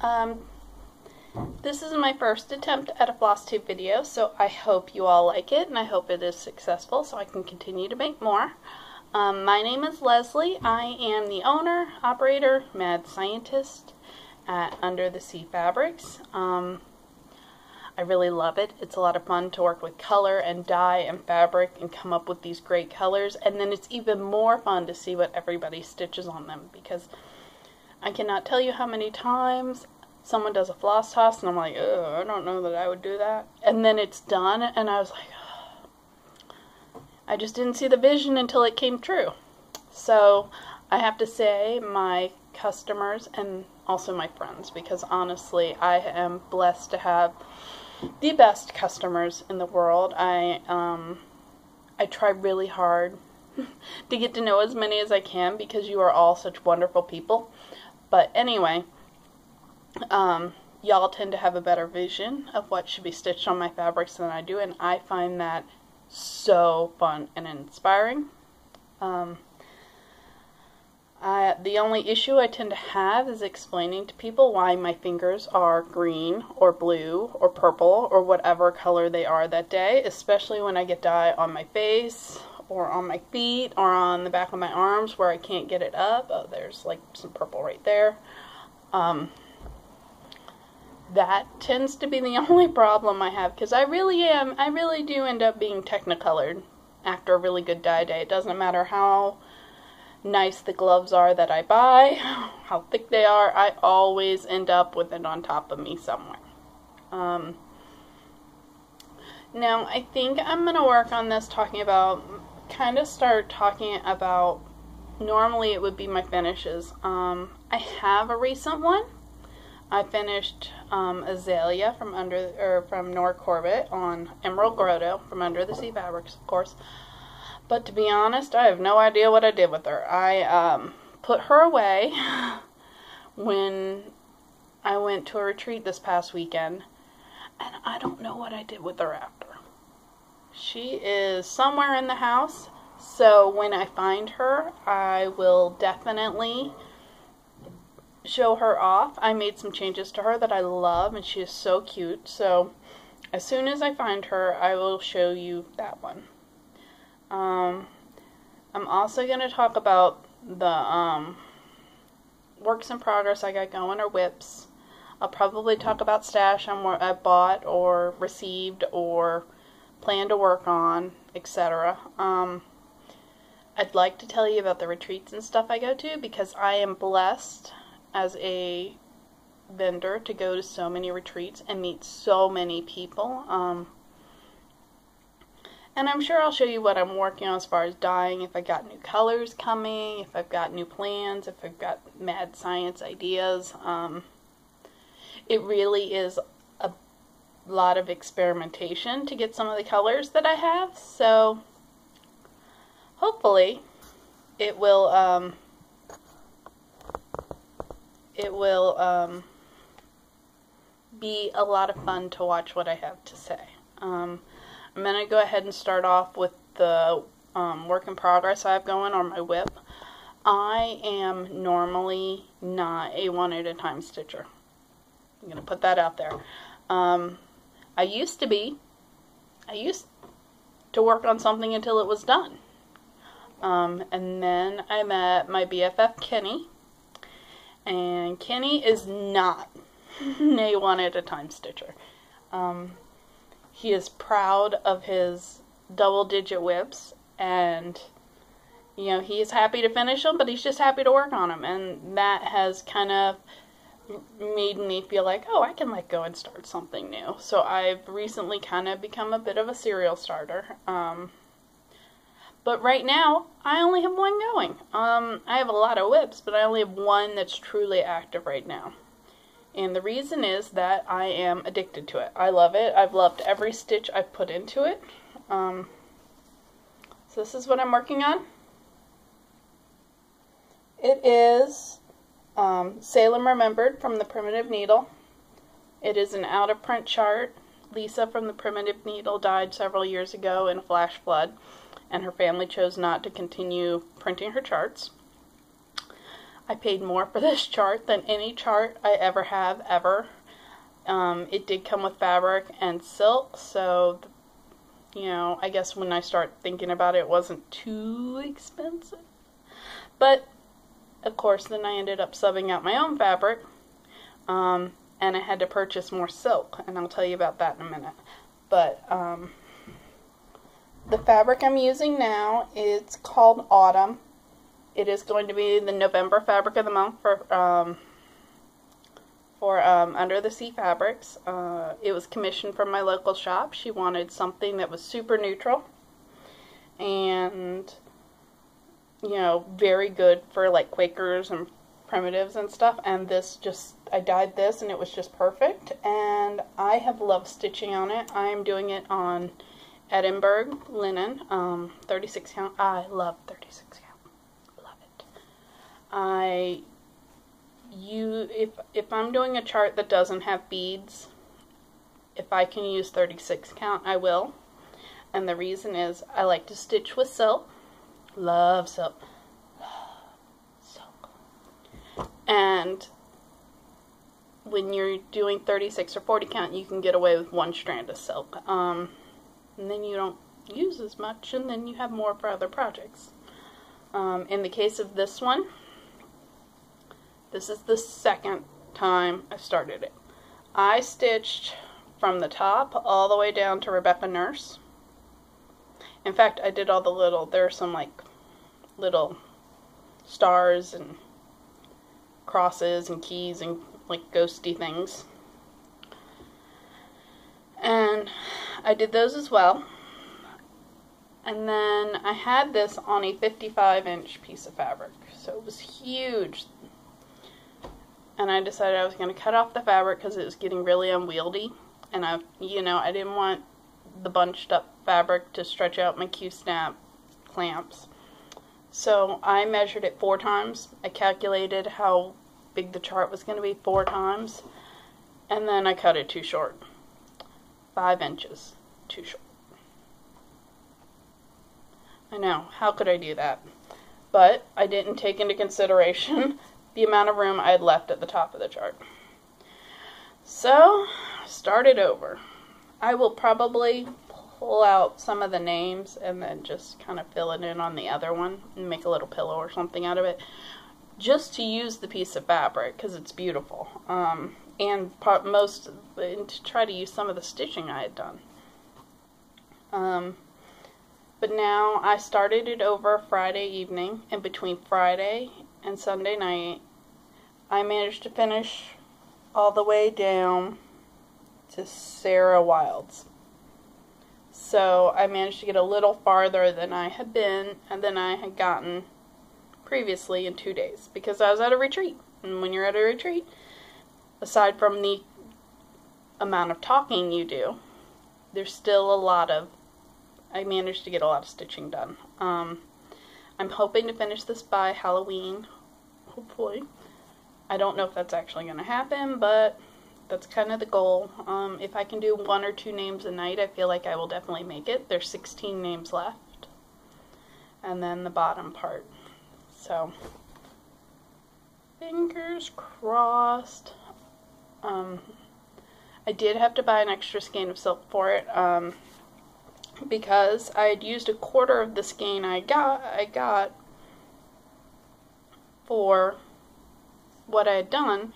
Um, this is my first attempt at a Flosstube video, so I hope you all like it, and I hope it is successful so I can continue to make more. My name is Leslie. I am the owner, operator, mad scientist at Under the Sea Fabrics. I really love it. It's a lot of fun to work with color and dye and fabric and come up with these great colors, and then it's even more fun to see what everybody stitches on them, because I cannot tell you how many times someone does a floss toss and I'm like, ugh, I don't know that I would do that. And then it's done and I was like, oh, I just didn't see the vision until it came true. So I have to say my customers and also my friends, because honestly I am blessed to have the best customers in the world. I try really hard to get to know as many as I can, because you are all such wonderful people. But anyway, y'all tend to have a better vision of what should be stitched on my fabrics than I do, and I find that so fun and inspiring. The only issue I tend to have is explaining to people why my fingers are green or blue or purple or whatever color they are that day, especially when I get dye on my face or on my feet or on the back of my arms where I can't get it up. Oh, there's like some purple right there. That tends to be the only problem I have, because I really do end up being technicolored after a really good dye day. It doesn't matter how nice the gloves are that I buy, how thick they are, I always end up with it on top of me somewhere. Now I think I'm going to work on this start talking about, normally it would be my finishes. I have a recent one. I finished Azalea from Nora Corbett on Emerald Grotto from Under the Sea Fabrics, of course. But to be honest, I have no idea what I did with her. I put her away when I went to a retreat this past weekend, and I don't know what I did with her after. She is somewhere in the house, so when I find her, I will definitely show her off. I made some changes to her that I love, and she is so cute. So as soon as I find her, I will show you that one. I'm also going to talk about the works in progress I got going, or whips. I'll probably talk about stash on what I bought or received or plan to work on, etc. I'd like to tell you about the retreats and stuff I go to, because I am blessed as a vendor to go to so many retreats and meet so many people. And I'm sure I'll show you what I'm working on as far as dyeing, if I got new colors coming, if I've got new plans, if I've got mad science ideas. It really is a lot of experimentation to get some of the colors that I have, so hopefully it will be a lot of fun to watch what I have to say. I'm going to go ahead and start off with the work in progress I have going on my whip. I am normally not a one at a time stitcher. I'm going to put that out there. I used to work on something until it was done. And then I met my BFF Kenny, and Kenny is not a one at a time stitcher. He is proud of his double-digit whips, and you know, he is happy to finish them, but he's just happy to work on them, and that has kind of made me feel like, oh, I can let go and start something new. So I've recently kind of become a bit of a serial starter. But right now, I only have one going. I have a lot of whips, but I only have one that's truly active right now. And the reason is that I am addicted to it. I love it. I've loved every stitch I've put into it. So this is what I'm working on. It is Salem Remembered from the Primitive Needle. It is an out-of-print chart. Lisa from the Primitive Needle died several years ago in a flash flood, and her family chose not to continue printing her charts. I paid more for this chart than any chart I ever have, ever. It did come with fabric and silk, so, you know, I guess when I start thinking about it, it wasn't too expensive. But, of course, then I ended up subbing out my own fabric, and I had to purchase more silk, and I'll tell you about that in a minute. But, the fabric I'm using now is called Autumn. It is going to be the November fabric of the month for Under the Sea Fabrics. It was commissioned from my local shop. She wanted something that was super neutral and, you know, very good for like Quakers and primitives and stuff. And this just, I dyed this and it was just perfect. And I have loved stitching on it. I am doing it on Edinburgh linen, 36 count. I love 36 count. If I'm doing a chart that doesn't have beads, if I can use 36 count, I will. And the reason is I like to stitch with silk. Love silk. Love silk. And when you're doing 36 or 40 count, you can get away with one strand of silk. And then you don't use as much, and then you have more for other projects. In the case of this one, this is the second time I started it. I stitched from the top all the way down to Rebecca Nurse. In fact, I did all the little, there are some like little stars and crosses and keys and like ghosty things. And I did those as well. And then I had this on a 55-inch piece of fabric. So it was huge. And I decided I was going to cut off the fabric because it was getting really unwieldy. And I didn't want the bunched up fabric to stretch out my Q-snap clamps. So I measured it 4 times. I calculated how big the chart was going to be 4 times. And then I cut it too short. 5 inches too short. I know, how could I do that? But I didn't take into consideration the amount of room I had left at the top of the chart. So, start it over. I will probably pull out some of the names and then just kind of fill it in on the other one and make a little pillow or something out of it, just to use the piece of fabric because it's beautiful. And to try to use some of the stitching I had done. But now I started it over Friday evening, and between Friday and Sunday night, I managed to finish all the way down to Sarah Wild's. So I managed to get a little farther than I had been, and than I had gotten previously in 2 days, because I was at a retreat. And when you're at a retreat, aside from the amount of talking you do, there's still a lot of, I managed to get a lot of stitching done. I'm hoping to finish this by Halloween, hopefully. I don't know if that's actually going to happen, but that's kind of the goal. If I can do 1 or 2 names a night, I feel like I will definitely make it. There's 16 names left. And then the bottom part. So, fingers crossed. I did have to buy an extra skein of silk for it, because I had used 1/4 of the skein I got for what I had done,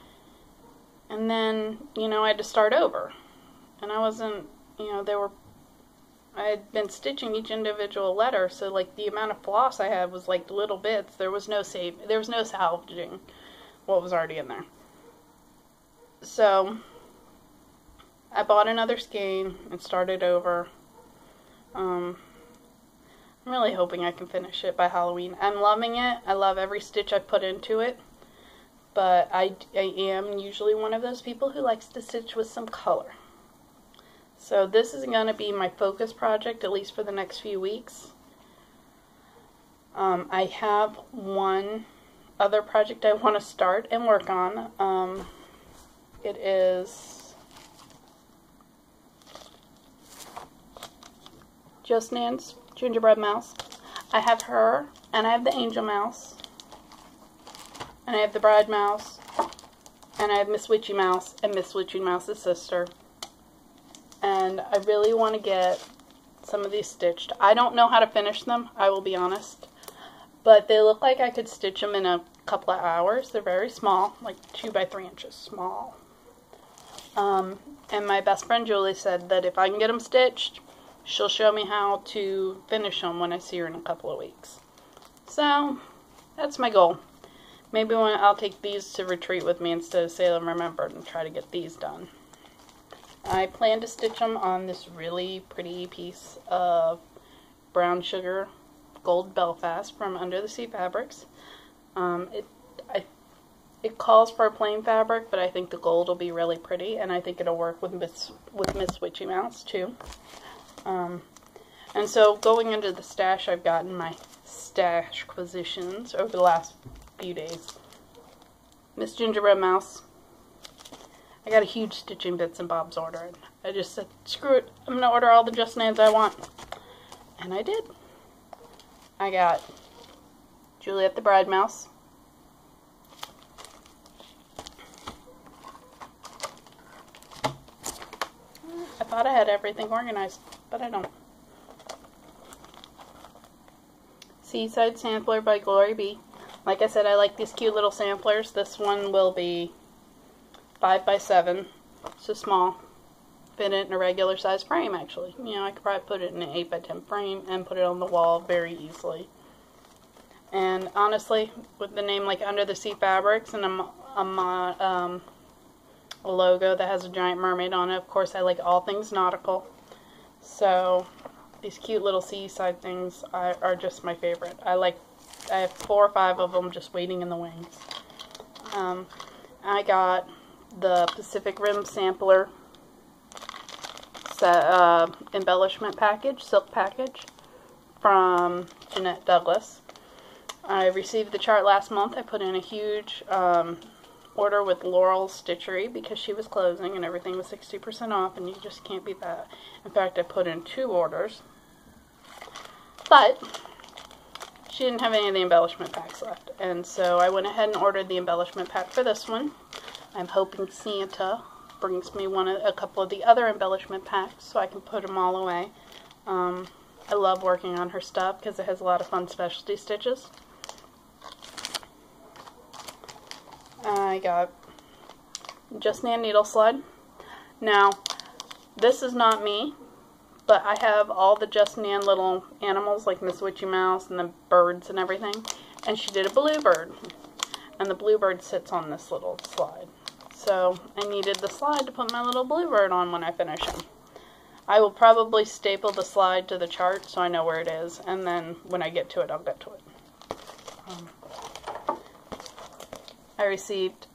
and then, I had to start over, and I wasn't, I had been stitching each individual letter, so like the amount of floss I had was like little bits. There was no salvaging what was already in there. So I bought another skein and started over. I'm really hoping I can finish it by Halloween. I'm loving it. I love every stitch I put into it. But I am usually one of those people who likes to stitch with some color. So this is going to be my focus project, at least for the next few weeks. I have one other project I want to start and work on. It is Just Nan's gingerbread mouse. I have her, and I have the angel mouse. and I have the Bride Mouse, and I have Miss Witchy Mouse, and Miss Witchy Mouse's sister. And I really want to get some of these stitched. I don't know how to finish them, I will be honest. But they look like I could stitch them in a couple of hours. They're very small, like 2 by 3 inches small. And my best friend Julie said that if I can get them stitched, she'll show me how to finish them when I see her in a couple of weeks. So, that's my goal. Maybe I'll take these to retreat with me instead of Salem Remembered and try to get these done. I plan to stitch them on this really pretty piece of brown sugar gold Belfast from Under the Sea Fabrics. It calls for a plain fabric, but I think the gold will be really pretty, and I think it'll work with Miss Witchy Mouse too. And so going into the stash, I've gotten my stash acquisitions over the last few days. Miss Gingerbread Mouse. I got a huge Stitching Bits and Bobs order. I just said, screw it, I'm going to order all the Just Nans I want. And I did. I got Juliet the Bride Mouse. I thought I had everything organized, but I don't. Seaside Sampler by Glory B. Like I said, I like these cute little samplers. This one will be 5 by 7, so small. Fit it in a regular size frame, actually. You know, I could probably put it in an 8 by 10 frame and put it on the wall very easily. And honestly, with the name like Under the Sea Fabrics and a logo that has a giant mermaid on it, of course I like all things nautical. So these cute little seaside things are just my favorite. I have 4 or 5 of them just waiting in the wings. I got the Pacific Rim Sampler embellishment package, silk package, from Jeanette Douglas. I received the chart last month. I put in a huge order with Laurel Stitchery because she was closing and everything was 60% off, and you just can't beat that. In fact, I put in 2 orders. But she didn't have any of the embellishment packs left, and so I went ahead and ordered the embellishment pack for this one. I'm hoping Santa brings me a couple of the other embellishment packs so I can put them all away. I love working on her stuff because it has a lot of fun specialty stitches. I got Just Nan Needle Slide. Now, this is not me, but I have all the Just Nan little animals like Miss Witchy Mouse and the birds and everything, and she did a bluebird, and the bluebird sits on this little slide. So I needed the slide to put my little bluebird on when I finish him. I will probably staple the slide to the chart so I know where it is, and then when I get to it, I'll get to it. I received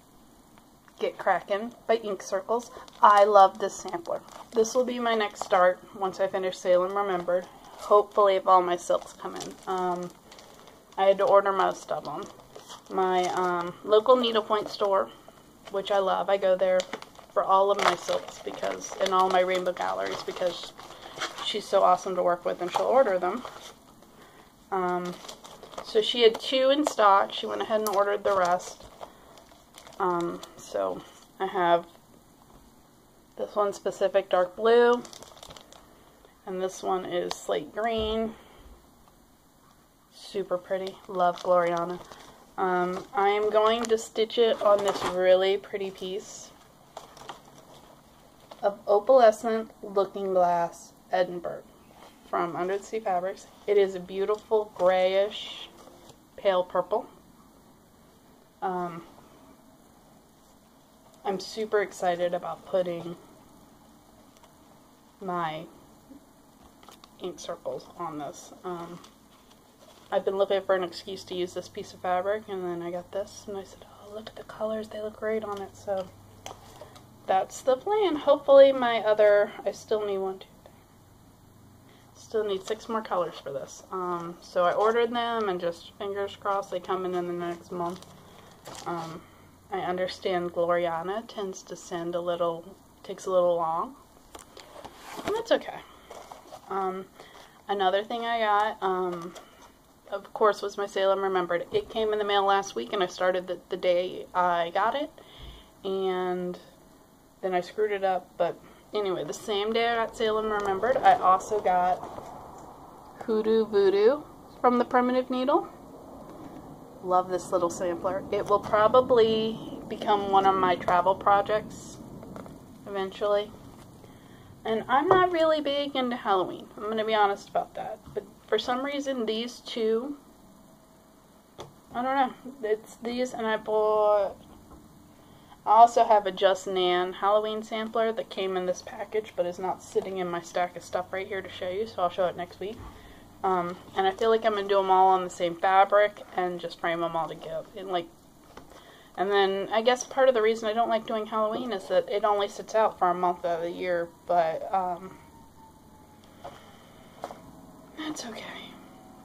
Get Crackin' by Ink Circles. I love this sampler. This will be my next start once I finish Salem Remembered. Hopefully if all my silks come in. I had to order most of them. My local needlepoint store, which I love. I go there for all of my silks because, and all my rainbow galleries, because she's so awesome to work with and she'll order them. So she had 2 in stock. She went ahead and ordered the rest. So I have this one Pacific Dark Blue, and this one is Slate Green. Super pretty. Love Gloriana. I am going to stitch it on this really pretty piece of Opalescent Looking Glass Edinburgh from Under the Sea Fabrics. It is a beautiful grayish pale purple. I'm super excited about putting my ink circles on this. I've been looking for an excuse to use this piece of fabric, and then I got this, and I said, oh, look at the colors, they look great on it, so that's the plan. Hopefully my other, I still need still need 6 more colors for this. So I ordered them, and just fingers crossed they come in the next month. I understand Gloriana tends to send takes a little long, and that's okay. Another thing I got, of course, was my Salem Remembered. It came in the mail last week, and I started the day I got it, and then I screwed it up. But anyway, the same day I got Salem Remembered, I also got Hoodoo Voodoo from the Primitive Needle. Love this little sampler. It will probably become one of my travel projects eventually. And I'm not really big into Halloween. I'm going to be honest about that. But for some reason, these two, I don't know. It's these, and I also have a Just Nan Halloween sampler that came in this package, but is not sitting in my stack of stuff right here to show you, so I'll show it next week. And I feel like I'm going to do them all on the same fabric and just frame them all together. And then I guess part of the reason I don't like doing Halloween is that it only sits out for a month out of the year, but that's okay.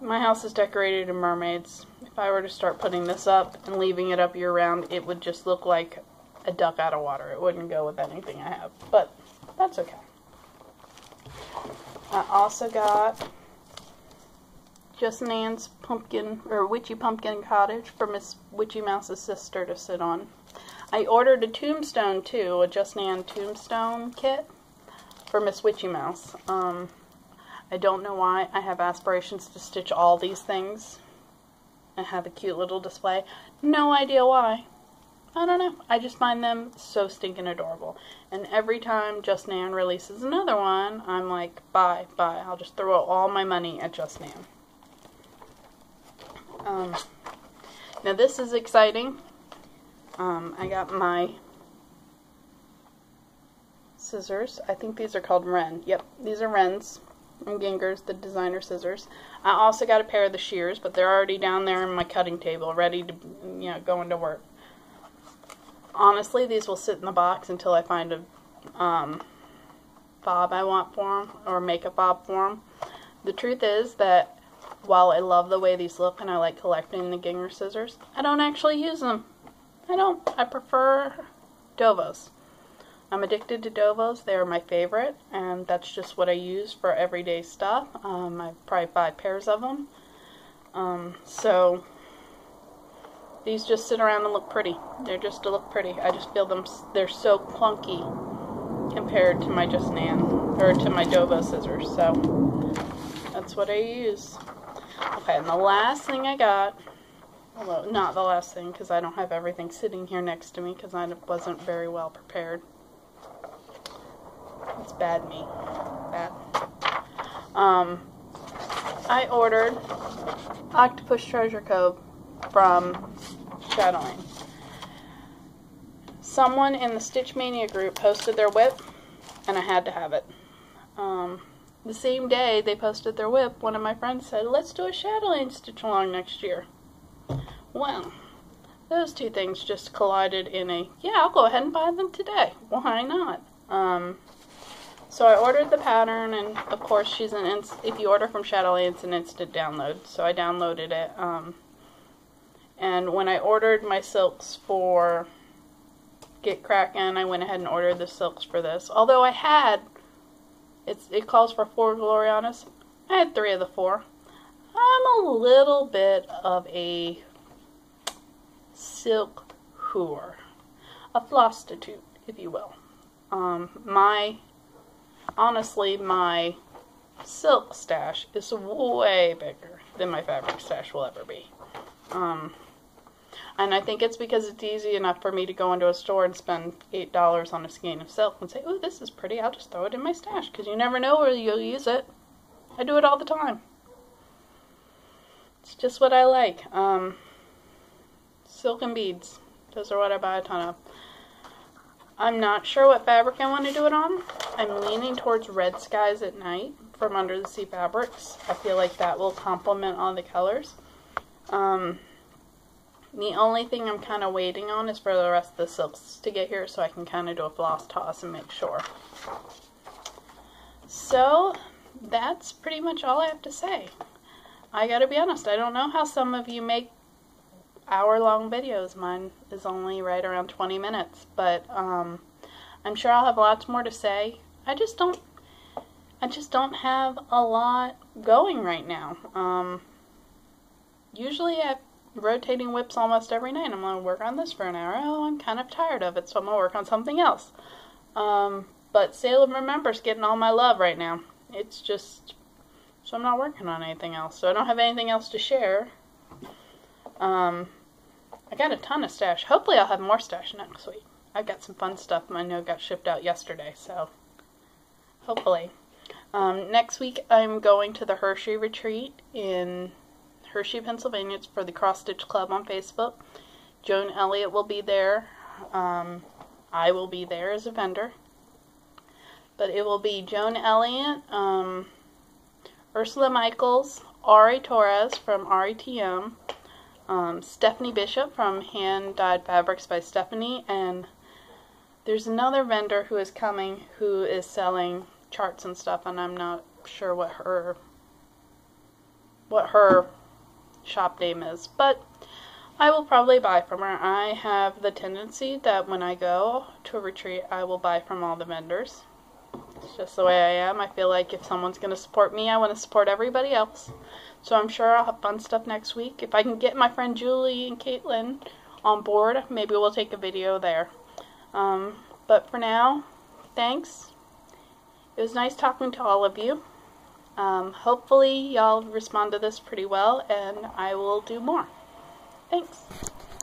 My house is decorated in mermaids. If I were to start putting this up and leaving it up year-round, it would just look like a duck out of water. It wouldn't go with anything I have, but that's okay. I also got Just Nan's pumpkin, or Witchy Pumpkin Cottage for Miss Witchy Mouse's sister to sit on. I ordered a tombstone too, a Just Nan tombstone kit for Miss Witchy Mouse. I don't know why. I have aspirations to stitch all these things and have a cute little display. No idea why. I don't know. I just find them so stinking adorable. And every time Just Nan releases another one, I'm like, bye. I'll just throw all my money at Just Nan. Now this is exciting. I got my scissors. I think these are called Wren. Yep, these are Wren's and Ginger's, the designer scissors. I also got a pair of the shears, but they're already down there in my cutting table, ready to, go into work. Honestly, these will sit in the box until I find a fob I want for them, or make a fob for them. The truth is that while I love the way these look and I like collecting the Ginger scissors, I don't actually use them. I prefer Dovos. I'm addicted to Dovos. They are my favorite, and that's just what I use for everyday stuff. I probably buy pairs of them. So these just sit around and look pretty. They're just to look pretty. I just feel they're so clunky compared to my Just Nan, or to my Dovo scissors. So that's what I use. Okay, and the last thing I got, although not the last thing because I don't have everything sitting here next to me because I wasn't very well prepared. It's bad me. Bad. I ordered Octopus Treasure Cove from Shadowing. Someone in the Stitch Mania group posted their whip, and I had to have it. The same day they posted their whip, one of my friends said, let's do a Shadowing stitch along next year. Well, those two things just collided in a, yeah, I'll go ahead and buy them today. Why not? So I ordered the pattern, and of course if you order from Shadowland, it's an instant download. So I downloaded it. And when I ordered my silks for Get Crackin', I went ahead and ordered the silks for this. Although I had, it calls for 4 Glorianas. I had 3 of the 4. I'm a little bit of a silk whore. A Flosstube, if you will. Honestly, my silk stash is way bigger than my fabric stash will ever be. And I think it's because it's easy enough for me to go into a store and spend $8 on a skein of silk and say, ooh, this is pretty, I'll just throw it in my stash, because you never know where you'll use it. I do it all the time. It's just what I like. Silk and beads. Those are what I buy a ton of. I'm not sure what fabric I want to do it on. I'm leaning towards Red Skies at Night from Under the Sea Fabrics. I feel like that will complement all the colors. The only thing I'm kind of waiting on is for the rest of the silks to get here so I can kind of do a floss toss and make sure. So that's pretty much all I have to say. I gotta be honest, I don't know how some of you make hour-long videos. Mine is only right around 20 minutes, but I'm sure I'll have lots more to say. I just don't have a lot going right now. usually I'm rotating whips almost every night. I'm going to work on this for an hour. Oh, I'm kind of tired of it, so I'm going to work on something else. But Salem Remembered's getting all my love right now. It's just, so I'm not working on anything else. So I don't have anything else to share. I got a ton of stash. Hopefully I'll have more stash next week. I've got some fun stuff I know got shipped out yesterday, so hopefully. Next week I'm going to the Hershey retreat in Hershey, Pennsylvania. It's for the Cross Stitch Club on Facebook. Joan Elliott will be there. I will be there as a vendor. But it will be Joan Elliott, Ursula Michaels, Ari Torres from RETM, Stephanie Bishop from Hand Dyed Fabrics by Stephanie, and there's another vendor who is coming who is selling charts and stuff, and I'm not sure what her shop name is, but I will probably buy from her. I have the tendency that when I go to a retreat, I will buy from all the vendors. It's just the way I am. I feel like if someone's going to support me, I want to support everybody else. So I'm sure I'll have fun stuff next week. If I can get my friend Julie and Caitlin on board, maybe we'll take a video there. But for now, thanks. It was nice talking to all of you. Hopefully y'all respond to this pretty well, and I will do more. Thanks.